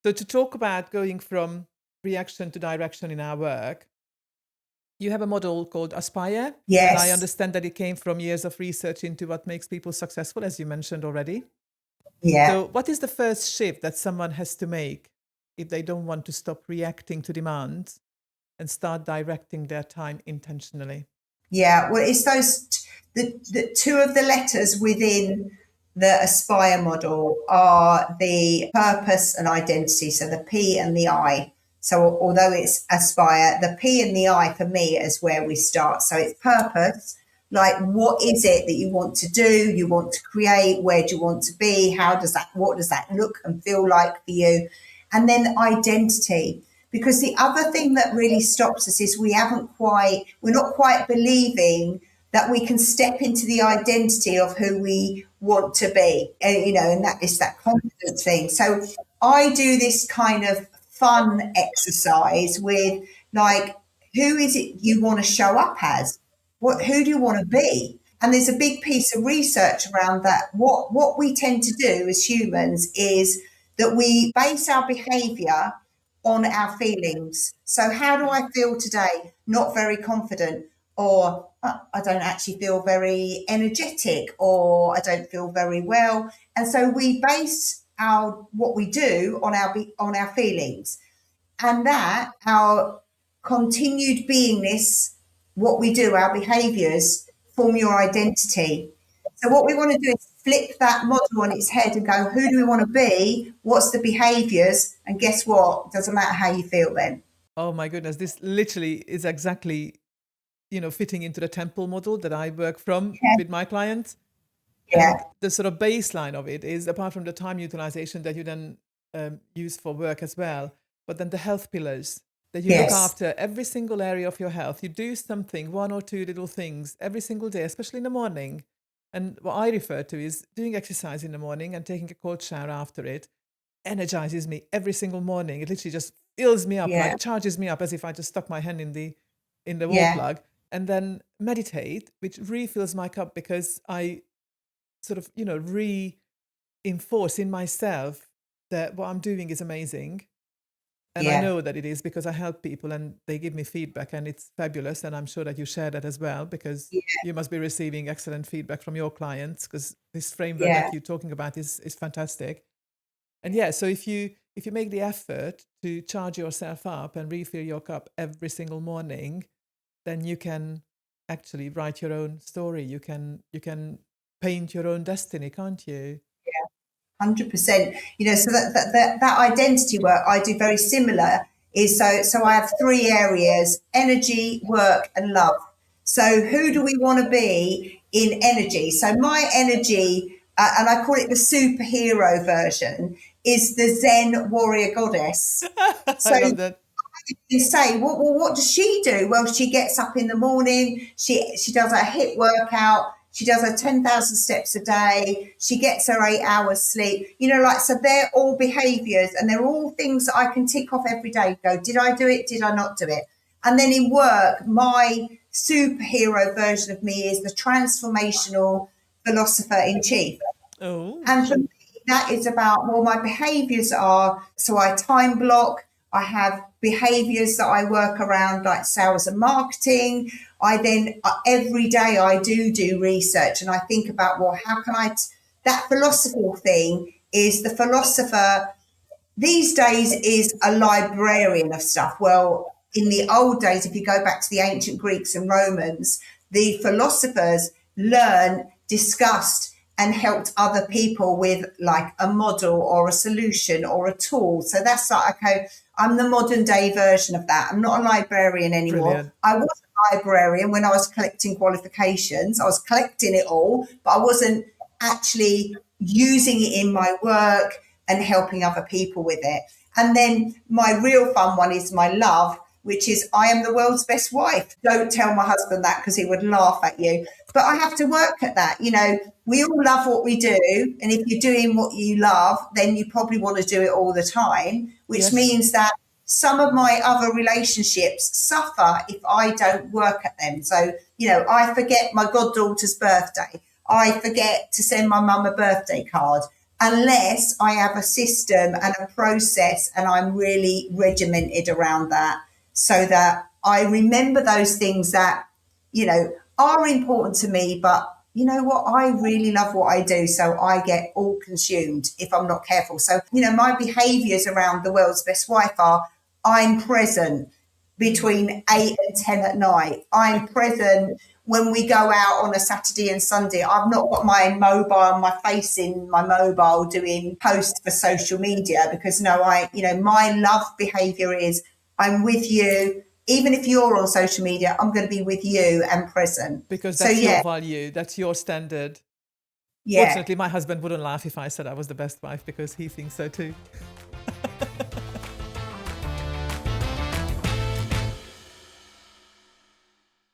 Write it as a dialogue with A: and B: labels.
A: So to talk about going from reaction to direction in our work, you have a model called Aspire, and I
B: Yes.
A: understand that it came from years of research into what makes people successful, as you mentioned already.
B: Yeah.
A: So what is the first shift that someone has to make if they don't want to stop reacting to demands and start directing their time intentionally?
B: Yeah. Well, it's the two of the letters within the Aspire model are the purpose and identity. So the P and the I. So although it's Aspire, the P and the I for me is where we start. So it's purpose. Like, what is it that you want to do? You want to create? Where do you want to be? What does that look and feel like for you? And then identity. Because the other thing that really stops us is we're not quite believing that we can step into the identity of who we want to be, and that is that confidence thing. So I do this kind of fun exercise with, like, who is it you want to show up as? Who do you want to be? And there's a big piece of research around that. What we tend to do as humans is that we base our behavior on our feelings. So how do I feel today? Not very confident, or I don't actually feel very energetic, or I don't feel very well. And so we base what we do on our feelings, and that our continued beingness, what we do, our behaviors form your identity. So what we want to do is flip that model on its head and go, who do we want to be? What's the behaviors? And guess what? Doesn't matter how you feel then.
A: Oh my goodness, this literally is exactly, fitting into the temple model that I work from
B: Yeah.
A: with my clients.
B: Yeah.
A: And the sort of baseline of it is, apart from the time utilization that you then use for work as well, but then the health pillars that you look
B: Yes.
A: after every single area of your health. You do something, one or two little things every single day, especially in the morning. And what I refer to is doing exercise in the morning and taking a cold shower after it energizes me every single morning. It literally just fills me up,
B: Yeah.
A: like charges me up, as if I just stuck my hand in the wall
B: Yeah.
A: plug. And then meditate, which refills my cup because I sort of, reinforce in myself that what I'm doing is amazing. And I
B: Yeah.
A: know that it is because I help people and they give me feedback and it's fabulous. And I'm sure that you share that as well, because
B: Yeah.
A: you must be receiving excellent feedback from your clients, because this framework
B: Yeah.
A: that you're talking about is fantastic. And yeah, so if you make the effort to charge yourself up and refill your cup every single morning, then you can actually write your own story. You can paint your own destiny, can't you?
B: 100%. So that identity work I do very similar is, so I have three areas: energy, work, and love. So who do we want to be in energy? So my energy, and I call it the superhero version, is the Zen warrior goddess.
A: I
B: So
A: love that.
B: you say, what does she do? Well, she gets up in the morning, she does her HIIT workout, she does her 10,000 steps a day, she gets her 8 hours sleep, so they're all behaviors and they're all things that I can tick off every day. Go, did I do it? Did I not do it? And then in work, my superhero version of me is the transformational philosopher in chief.
A: Oh,
B: And for me, that is about, well, my behaviors are, so I time block, I have behaviors that I work around, like sales and marketing. I then, every day I do research and I think about, well, how can that philosophical thing is the philosopher these days is a librarian of stuff. Well, in the old days, if you go back to the ancient Greeks and Romans, the philosophers learned, discussed, and helped other people with, like, a model or a solution or a tool. So that's like, okay, I'm the modern day version of that. I'm not a librarian anymore.
A: brilliant.
B: I was a librarian when I was collecting qualifications. I was collecting it all, but I wasn't actually using it in my work and helping other people with it. And then my real fun one is my love, which is, I am the world's best wife. Don't tell my husband that because he would laugh at you. But I have to work at that. We all love what we do. And if you're doing what you love, then you probably want to do it all the time, which
A: Yes.
B: means that some of my other relationships suffer if I don't work at them. So, I forget my goddaughter's birthday. I forget to send my mum a birthday card. unless I have a system and a process and I'm really regimented around that, so that I remember those things that, you know, are important to me, but you know what, I really love what I do, so I get all consumed if I'm not careful. So, you know, my behaviors around the world's best wife are: I'm present between 8 and 10 at night. I'm present when we go out on a Saturday and Sunday. I've not got my mobile, my face in my mobile doing posts for social media, because no, my love behavior is I'm with you. Even if you're on social media, I'm going to be with you and present.
A: Because
B: So
A: that's your
B: yeah,
A: value, that's your standard.
B: yeah.
A: Fortunately, my husband wouldn't laugh if I said I was the best wife, because he thinks so too.